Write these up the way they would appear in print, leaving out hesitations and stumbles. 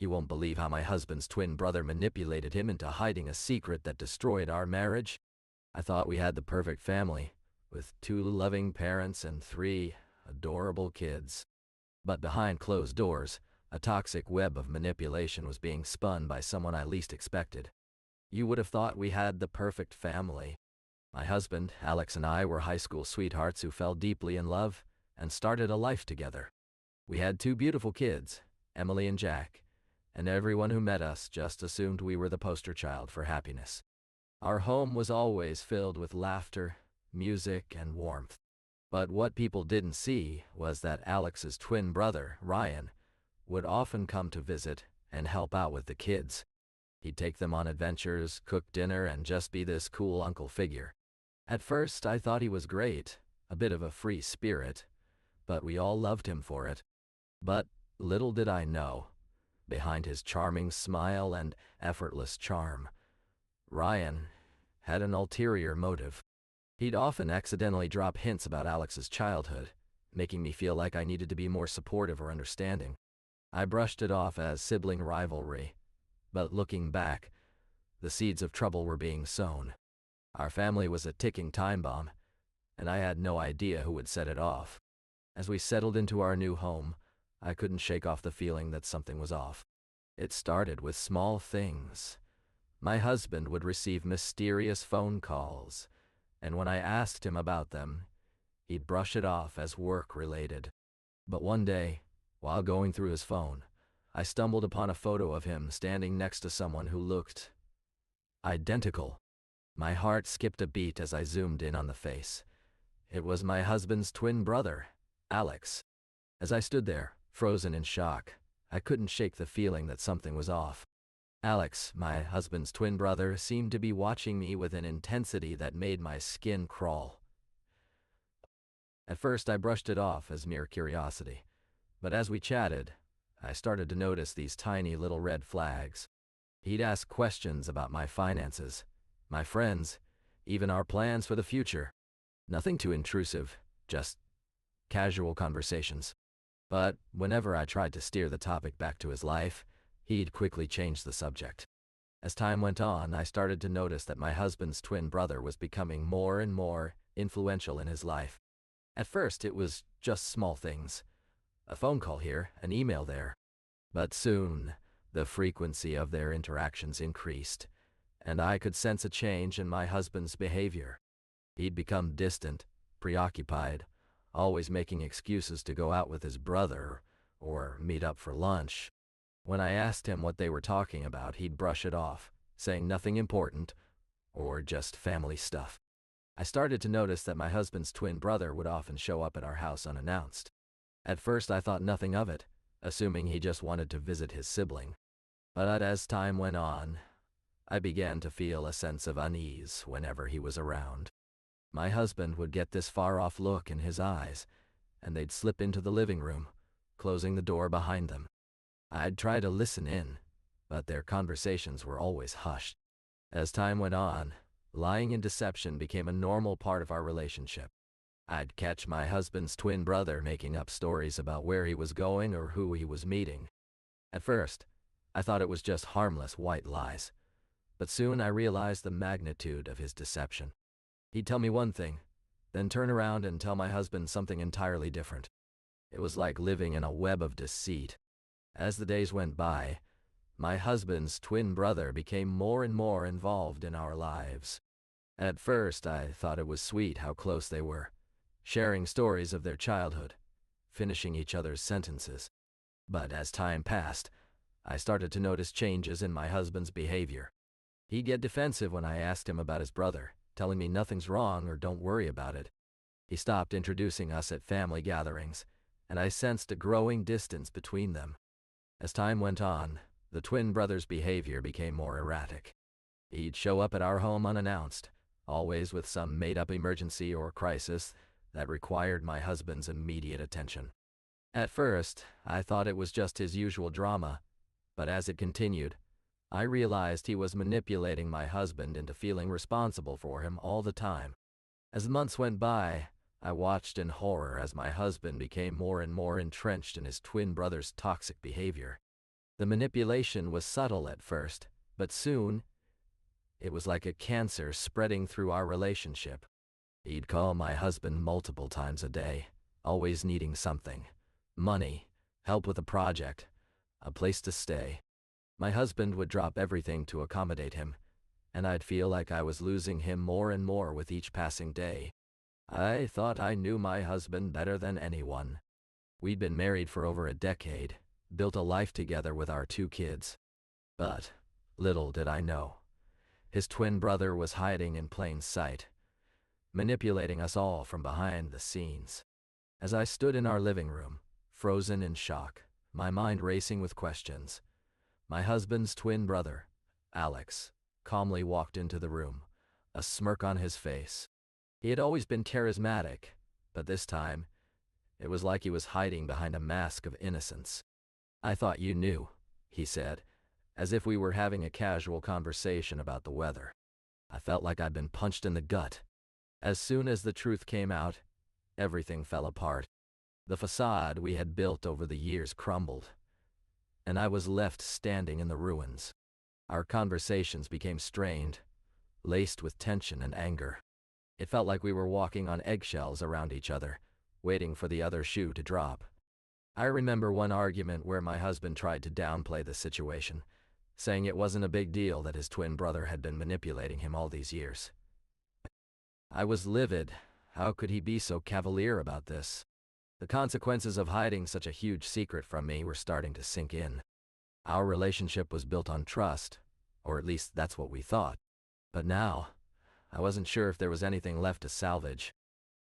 You won't believe how my husband's twin brother manipulated him into hiding a secret that destroyed our marriage. I thought we had the perfect family, with 2 loving parents and 3 adorable kids. But behind closed doors, a toxic web of manipulation was being spun by someone I least expected. You would have thought we had the perfect family. My husband, Alex, and I were high school sweethearts who fell deeply in love and started a life together. We had 2 beautiful kids, Emily and Jack, and everyone who met us just assumed we were the poster child for happiness. Our home was always filled with laughter, music, and warmth. But what people didn't see was that Alex's twin brother, Ryan, would often come to visit and help out with the kids. He'd take them on adventures, cook dinner, and just be this cool uncle figure. At first, I thought he was great, a bit of a free spirit, but we all loved him for it. But little did I know, behind his charming smile and effortless charm, Ryan had an ulterior motive. He'd often accidentally drop hints about Alex's childhood, making me feel like I needed to be more supportive or understanding. I brushed it off as sibling rivalry, but looking back, the seeds of trouble were being sown. Our family was a ticking time bomb, and I had no idea who would set it off. As we settled into our new home, I couldn't shake off the feeling that something was off. It started with small things. My husband would receive mysterious phone calls, and when I asked him about them, he'd brush it off as work-related. But one day, while going through his phone, I stumbled upon a photo of him standing next to someone who looked identical. My heart skipped a beat as I zoomed in on the face. It was my husband's twin brother, Alex. As I stood there, frozen in shock, I couldn't shake the feeling that something was off. Alex, my husband's twin brother, seemed to be watching me with an intensity that made my skin crawl. At first, I brushed it off as mere curiosity, but as we chatted, I started to notice these tiny little red flags. He'd ask questions about my finances, my friends, even our plans for the future. Nothing too intrusive, just casual conversations. But whenever I tried to steer the topic back to his life, he'd quickly change the subject. As time went on, I started to notice that my husband's twin brother was becoming more and more influential in his life. At first, it was just small things. A phone call here, an email there. But soon, the frequency of their interactions increased, and I could sense a change in my husband's behavior. He'd become distant, preoccupied, always making excuses to go out with his brother or meet up for lunch. When I asked him what they were talking about, he'd brush it off, saying nothing important or just family stuff. I started to notice that my husband's twin brother would often show up at our house unannounced. At first, I thought nothing of it, assuming he just wanted to visit his sibling. But as time went on, I began to feel a sense of unease whenever he was around. My husband would get this far-off look in his eyes, and they'd slip into the living room, closing the door behind them. I'd try to listen in, but their conversations were always hushed. As time went on, lying and deception became a normal part of our relationship. I'd catch my husband's twin brother making up stories about where he was going or who he was meeting. At first, I thought it was just harmless white lies, but soon I realized the magnitude of his deception. He'd tell me one thing, then turn around and tell my husband something entirely different. It was like living in a web of deceit. As the days went by, my husband's twin brother became more and more involved in our lives. At first, I thought it was sweet how close they were, sharing stories of their childhood, finishing each other's sentences. But as time passed, I started to notice changes in my husband's behavior. He'd get defensive when I asked him about his brother, telling me nothing's wrong or don't worry about it. He stopped introducing us at family gatherings, and I sensed a growing distance between them. As time went on, the twin brother's behavior became more erratic. He'd show up at our home unannounced, always with some made-up emergency or crisis that required my husband's immediate attention. At first, I thought it was just his usual drama, but as it continued, I realized he was manipulating my husband into feeling responsible for him all the time. As the months went by, I watched in horror as my husband became more and more entrenched in his twin brother's toxic behavior. The manipulation was subtle at first, but soon, it was like a cancer spreading through our relationship. He'd call my husband multiple times a day, always needing something: money, help with a project, a place to stay. My husband would drop everything to accommodate him, and I'd feel like I was losing him more and more with each passing day. I thought I knew my husband better than anyone. We'd been married for over a decade, built a life together with our 2 kids. But little did I know, his twin brother was hiding in plain sight, manipulating us all from behind the scenes. As I stood in our living room, frozen in shock, my mind racing with questions, my husband's twin brother, Alex, calmly walked into the room, a smirk on his face. He had always been charismatic, but this time, it was like he was hiding behind a mask of innocence. "I thought you knew," he said, as if we were having a casual conversation about the weather. I felt like I'd been punched in the gut. As soon as the truth came out, everything fell apart. The facade we had built over the years crumbled, and I was left standing in the ruins. Our conversations became strained, laced with tension and anger. It felt like we were walking on eggshells around each other, waiting for the other shoe to drop. I remember one argument where my husband tried to downplay the situation, saying it wasn't a big deal that his twin brother had been manipulating him all these years. I was livid. How could he be so cavalier about this? The consequences of hiding such a huge secret from me were starting to sink in. Our relationship was built on trust, or at least that's what we thought. But now, I wasn't sure if there was anything left to salvage.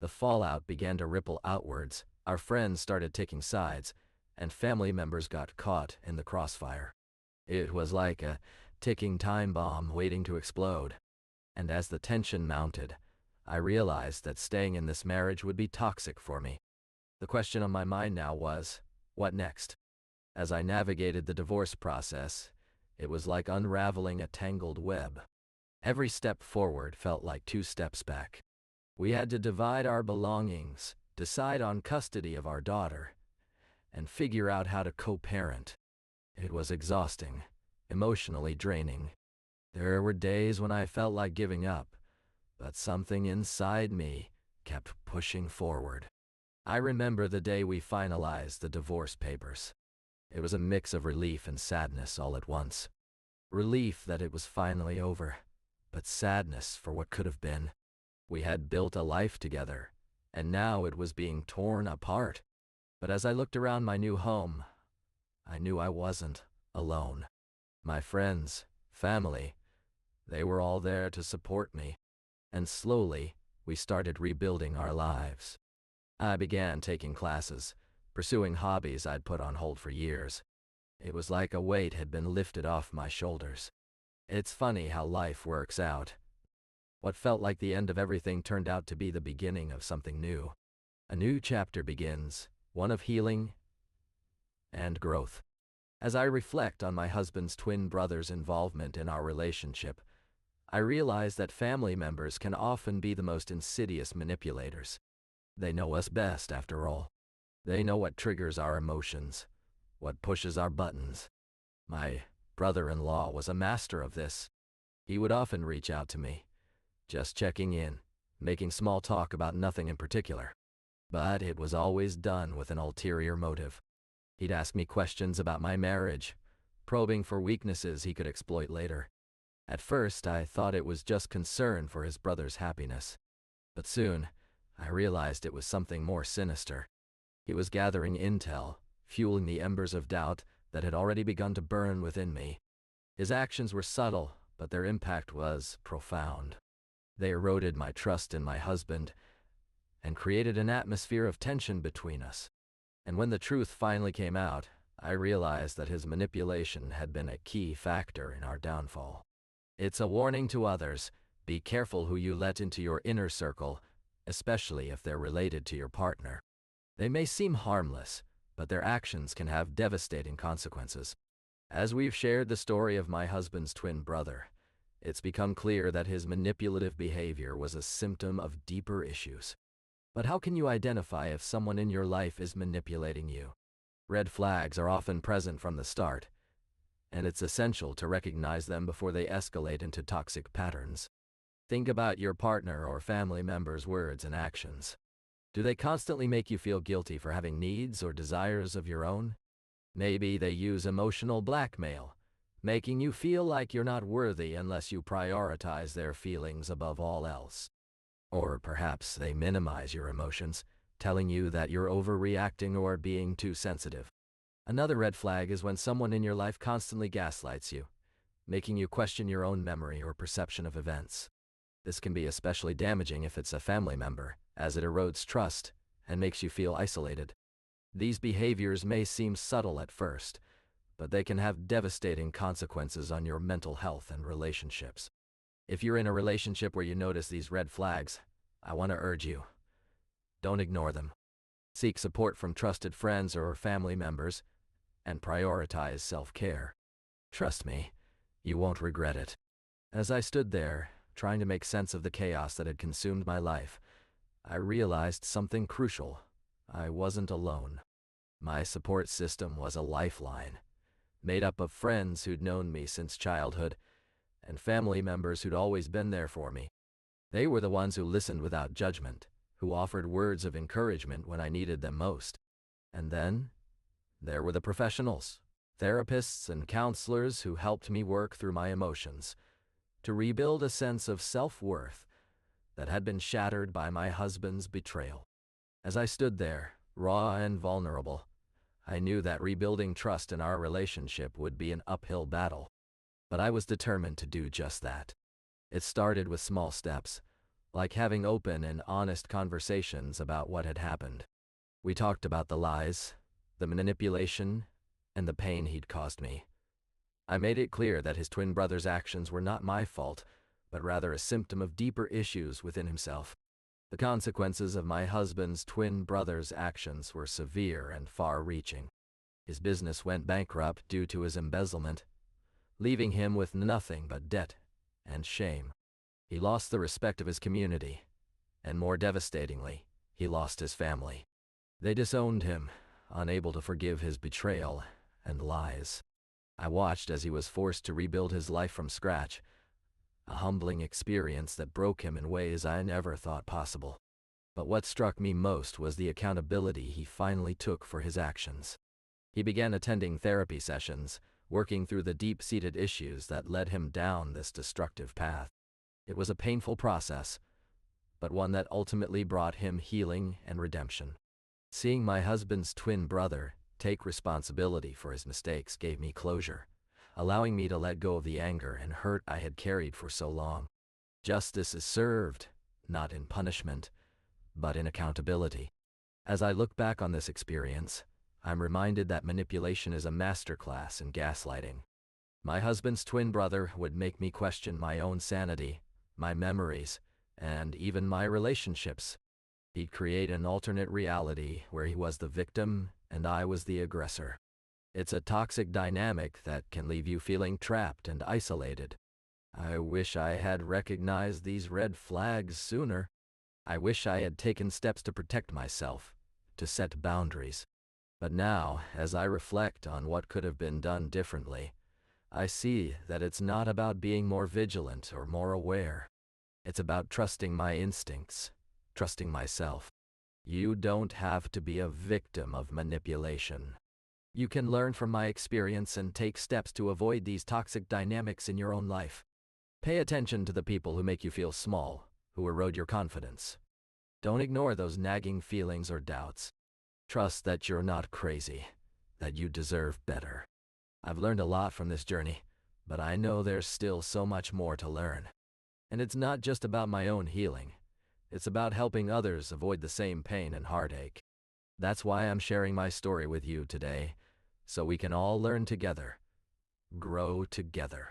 The fallout began to ripple outwards. Our friends started taking sides, and family members got caught in the crossfire. It was like a ticking time bomb waiting to explode. And as the tension mounted, I realized that staying in this marriage would be toxic for me. The question on my mind now was, what next? As I navigated the divorce process, it was like unraveling a tangled web. Every step forward felt like 2 steps back. We had to divide our belongings, decide on custody of our daughter, and figure out how to co-parent. It was exhausting, emotionally draining. There were days when I felt like giving up, but something inside me kept pushing forward. I remember the day we finalized the divorce papers. It was a mix of relief and sadness all at once. Relief that it was finally over, but sadness for what could have been. We had built a life together, and now it was being torn apart. But as I looked around my new home, I knew I wasn't alone. My friends, family, they were all there to support me. And slowly, we started rebuilding our lives. I began taking classes, pursuing hobbies I'd put on hold for years. It was like a weight had been lifted off my shoulders. It's funny how life works out. What felt like the end of everything turned out to be the beginning of something new. A new chapter begins, one of healing and growth. As I reflect on my husband's twin brother's involvement in our relationship, I realize that family members can often be the most insidious manipulators. They know us best, after all. They know what triggers our emotions, what pushes our buttons. My brother-in-law was a master of this. He would often reach out to me, just checking in, making small talk about nothing in particular. But it was always done with an ulterior motive. He'd ask me questions about my marriage, probing for weaknesses he could exploit later. At first, I thought it was just concern for his brother's happiness. But soon, I realized it was something more sinister. He was gathering intel, fueling the embers of doubt that had already begun to burn within me. His actions were subtle, but their impact was profound. They eroded my trust in my husband and created an atmosphere of tension between us. And when the truth finally came out, I realized that his manipulation had been a key factor in our downfall. It's a warning to others: be careful who you let into your inner circle, especially if they're related to your partner. They may seem harmless, but their actions can have devastating consequences. As we've shared the story of my husband's twin brother, it's become clear that his manipulative behavior was a symptom of deeper issues. But how can you identify if someone in your life is manipulating you? Red flags are often present from the start, and it's essential to recognize them before they escalate into toxic patterns. Think about your partner or family members' words and actions. Do they constantly make you feel guilty for having needs or desires of your own? Maybe they use emotional blackmail, making you feel like you're not worthy unless you prioritize their feelings above all else. Or perhaps they minimize your emotions, telling you that you're overreacting or being too sensitive. Another red flag is when someone in your life constantly gaslights you, making you question your own memory or perception of events. This can be especially damaging if it's a family member, as it erodes trust and makes you feel isolated. These behaviors may seem subtle at first, but they can have devastating consequences on your mental health and relationships. If you're in a relationship where you notice these red flags, I want to urge you, don't ignore them. Seek support from trusted friends or family members, and prioritize self-care. Trust me, you won't regret it. As I stood there, trying to make sense of the chaos that had consumed my life, I realized something crucial. I wasn't alone. My support system was a lifeline, made up of friends who'd known me since childhood, and family members who'd always been there for me. They were the ones who listened without judgment, who offered words of encouragement when I needed them most. And then, there were the professionals, therapists and counselors who helped me work through my emotions, to rebuild a sense of self-worth that had been shattered by my husband's betrayal. As I stood there, raw and vulnerable, I knew that rebuilding trust in our relationship would be an uphill battle, but I was determined to do just that. It started with small steps, like having open and honest conversations about what had happened. We talked about the lies, the manipulation, and the pain he'd caused me. I made it clear that his twin brother's actions were not my fault, but rather a symptom of deeper issues within himself. The consequences of my husband's twin brother's actions were severe and far-reaching. His business went bankrupt due to his embezzlement, leaving him with nothing but debt and shame. He lost the respect of his community, and more devastatingly, he lost his family. They disowned him, unable to forgive his betrayal and lies. I watched as he was forced to rebuild his life from scratch, a humbling experience that broke him in ways I never thought possible. But what struck me most was the accountability he finally took for his actions. He began attending therapy sessions, working through the deep-seated issues that led him down this destructive path. It was a painful process, but one that ultimately brought him healing and redemption. Seeing my husband's twin brother take responsibility for his mistakes gave me closure, allowing me to let go of the anger and hurt I had carried for so long. Justice is served, not in punishment, but in accountability. As I look back on this experience, I'm reminded that manipulation is a masterclass in gaslighting. My husband's twin brother would make me question my own sanity, my memories, and even my relationships. He'd create an alternate reality where he was the victim and I was the aggressor. It's a toxic dynamic that can leave you feeling trapped and isolated. I wish I had recognized these red flags sooner. I wish I had taken steps to protect myself, to set boundaries. But now, as I reflect on what could have been done differently, I see that it's not about being more vigilant or more aware. It's about trusting my instincts, trusting myself. You don't have to be a victim of manipulation. You can learn from my experience and take steps to avoid these toxic dynamics in your own life. Pay attention to the people who make you feel small, who erode your confidence. Don't ignore those nagging feelings or doubts. Trust that you're not crazy, that you deserve better. I've learned a lot from this journey, but I know there's still so much more to learn. And it's not just about my own healing. It's about helping others avoid the same pain and heartache. That's why I'm sharing my story with you today, so we can all learn together, grow together.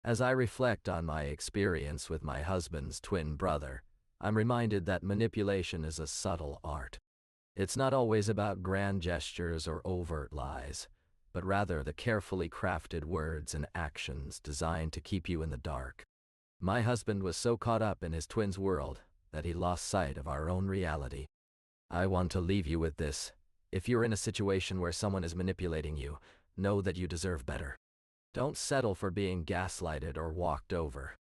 As I reflect on my experience with my husband's twin brother, I'm reminded that manipulation is a subtle art. It's not always about grand gestures or overt lies, but rather the carefully crafted words and actions designed to keep you in the dark. My husband was so caught up in his twin's world that he lost sight of our own reality. I want to leave you with this. If you're in a situation where someone is manipulating you, know that you deserve better. Don't settle for being gaslighted or walked over.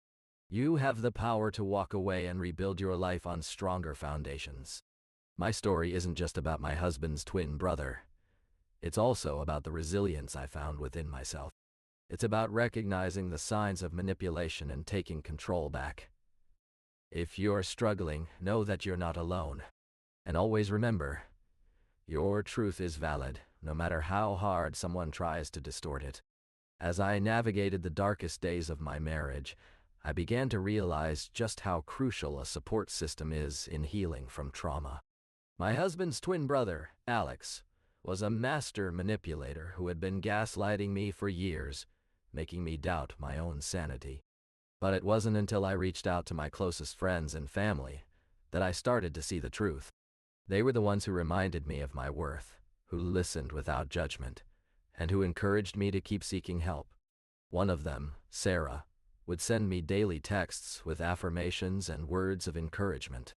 You have the power to walk away and rebuild your life on stronger foundations. My story isn't just about my husband's twin brother. It's also about the resilience I found within myself. It's about recognizing the signs of manipulation and taking control back. If you're struggling, know that you're not alone. And always remember, your truth is valid, no matter how hard someone tries to distort it. As I navigated the darkest days of my marriage, I began to realize just how crucial a support system is in healing from trauma. My husband's twin brother, Alex, was a master manipulator who had been gaslighting me for years, making me doubt my own sanity. But it wasn't until I reached out to my closest friends and family that I started to see the truth. They were the ones who reminded me of my worth, who listened without judgment, and who encouraged me to keep seeking help. One of them, Sarah, would send me daily texts with affirmations and words of encouragement.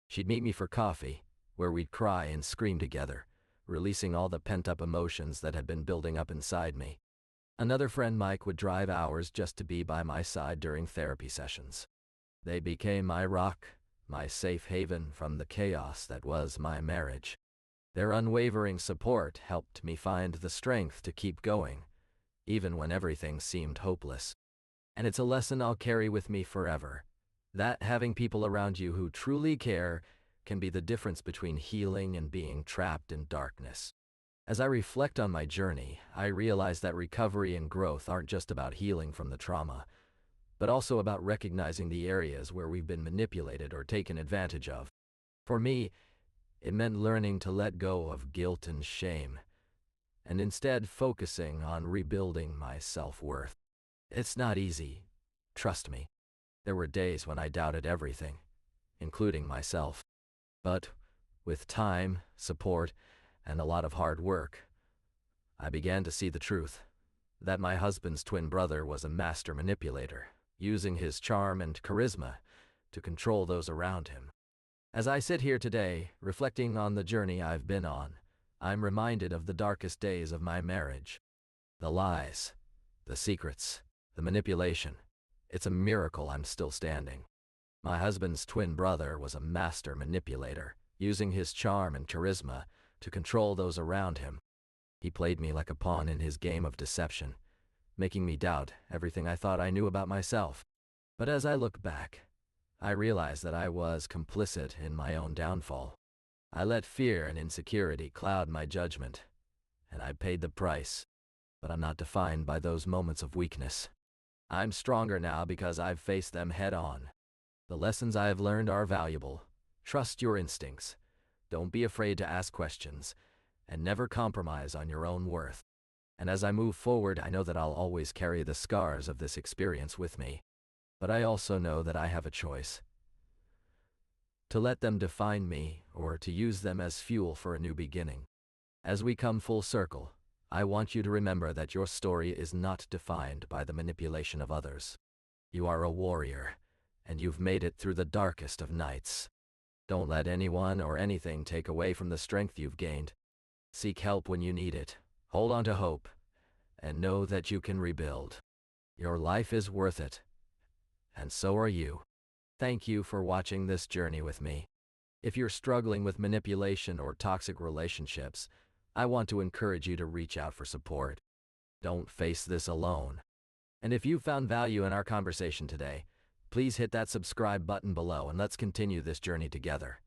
She'd meet me for coffee, where we'd cry and scream together, releasing all the pent-up emotions that had been building up inside me. Another friend, Mike, would drive hours just to be by my side during therapy sessions. They became my rock, my safe haven from the chaos that was my marriage. Their unwavering support helped me find the strength to keep going, even when everything seemed hopeless. And it's a lesson I'll carry with me forever, that having people around you who truly care can be the difference between healing and being trapped in darkness. As I reflect on my journey, I realize that recovery and growth aren't just about healing from the trauma, but also about recognizing the areas where we've been manipulated or taken advantage of. For me, it meant learning to let go of guilt and shame, and instead focusing on rebuilding my self-worth. It's not easy, trust me. There were days when I doubted everything, including myself. But with time, support, and a lot of hard work, I began to see the truth, that my husband's twin brother was a master manipulator, using his charm and charisma to control those around him. As I sit here today, reflecting on the journey I've been on, I'm reminded of the darkest days of my marriage. The lies, the secrets, the manipulation. It's a miracle I'm still standing. My husband's twin brother was a master manipulator, using his charm and charisma to control those around him. He played me like a pawn in his game of deception, making me doubt everything I thought I knew about myself. But as I look back, I realize that I was complicit in my own downfall. I let fear and insecurity cloud my judgment, and I paid the price. But I'm not defined by those moments of weakness. I'm stronger now because I've faced them head on. The lessons I have learned are valuable. Trust your instincts. Don't be afraid to ask questions, and never compromise on your own worth. And as I move forward, I know that I'll always carry the scars of this experience with me. But I also know that I have a choice: to let them define me or to use them as fuel for a new beginning. As we come full circle, I want you to remember that your story is not defined by the manipulation of others. You are a warrior, and you've made it through the darkest of nights. Don't let anyone or anything take away from the strength you've gained. Seek help when you need it. Hold on to hope, and know that you can rebuild. Your life is worth it, and so are you. Thank you for watching this journey with me. If you're struggling with manipulation or toxic relationships, I want to encourage you to reach out for support. Don't face this alone. And if you found value in our conversation today, please hit that subscribe button below and let's continue this journey together.